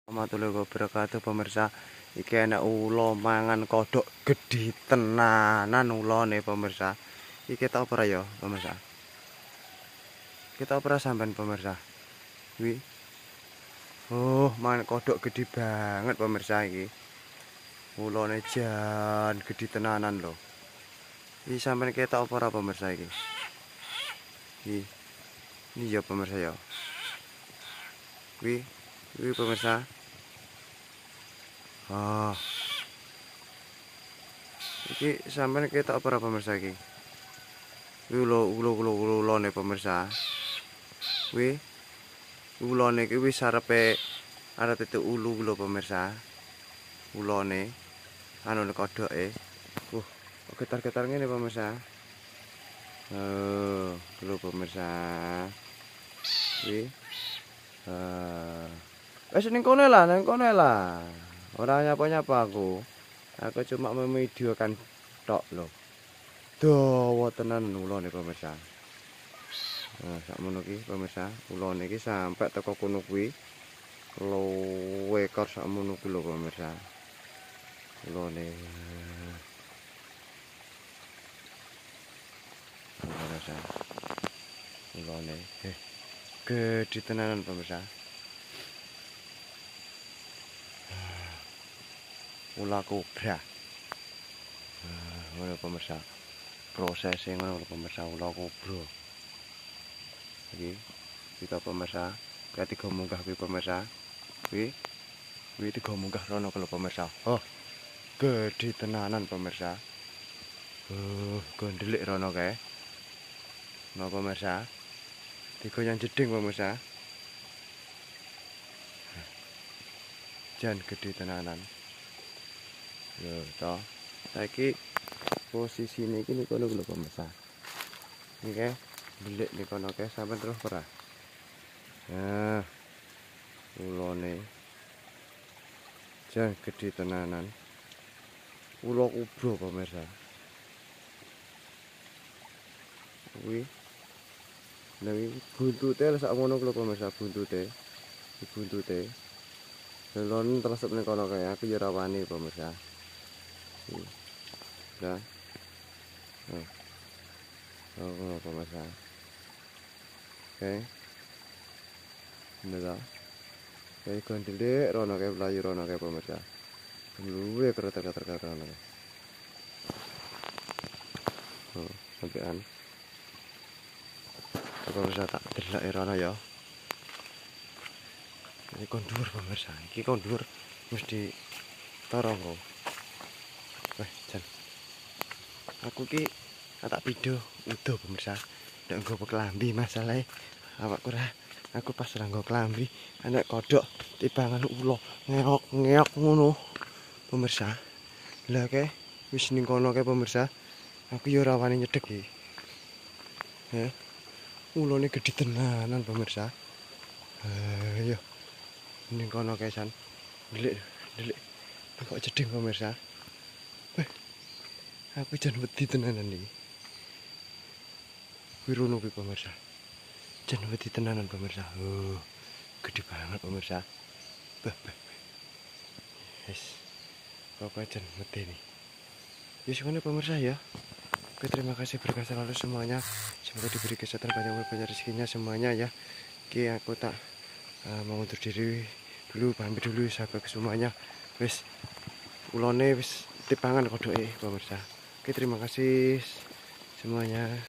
Warahmatullahi wabarakatuh pemirsa. Iki enak ulo mangan kodok gede tenanan ulone pemirsa. Iki kita opera ya pemirsa. Kita opera sampean pemirsa. Wi. Oh, mangan kodok gede banget pemirsa iki. Ulone jan gede tenanan loh. Iki sampean kita opera pemirsa iki. Ini ya pemirsa ya. Wi pemirsa. Oh. Iki sampean ketok apa pemirsa iki? Ulone pemirsa. Ulone iki wis arepe arep itu ulu lho pemirsa. Ulone anu kodoke. Getar-getar ngene pemirsa. Lho pemirsa. Ning kono lah. Ora nyapa-nyapa aku. Aku cuma memvideokan tok lho. Dawa tenan ulone pemirsa. Nah, sakmono iki pemirsa, ulone iki sampai teko kono kuwi. Luwe ekor sakmono kuwi lho pemirsa. Ulone. Pemirsa. Ulone. Gede tenanan pemirsa. Ula kobra. Ngono pemirsa. Prosesnya ngono pemirsa, ula kobra. Iki kita pemirsa, ketiga munggah kuwi pemirsa. Kuwi tiga munggah rono kalau pemirsa. Oh, gede tenanan pemirsa. Gondelik rono kae. Nah pemirsa. Tiga yang jeding pemirsa. Jan gede tenanan. Yo toh, saiki posisine iki kono lho pemirsa. Iki kae delik ning kono kae sampean terus ora. Nah, ulone jan gede tenanan. Ula kubro pemirsa. Kuwi nang buntute sak ngono lho pemirsa, buntute. Lelon terus ning kono kae aku ya ora wani pemirsa. Nah. Oh, pemirsa. Oke. Nela. Kayak gondelek rono kayak mlayu rono kayak pemirsa. Luwe kereta-kereta rono. Oh, sampean. Pemirsa tak delok rono ya. Iki kondur pemirsa. Iki kondur mesti tarong. Jan. Aku ki tak video udah pemirsa. Ndak nggo klambi masalahe awakku ora. Aku pas ora nggo klambi, anak kodok tibangan ulo ngeok ngono. Pemirsa. Lah kae wis ning kono kae pemirsa. Aku ya ora wani nyedek iki. Ulone gede tenanan pemirsa. Ayo. Ning kono kae san. Delik. Kok jeding pemirsa. Aku jan wedi tenanan iki. Wirono kuwi pemirsa. Jan wedi tenanan pemirsa. Oh, gede banget pemirsa. Yes. Pokoknya jan wedi nih. Yes, ngono pemirsa ya. Oke, terima kasih berkah selalu semuanya. Semoga diberi kesehatan banyak rezekinya semuanya ya. Oke, aku tak mau undur diri dulu, pamit dulu sahabat semuanya. Wis ulone wis tipangan kodoke pemirsa. Oke, terima kasih semuanya.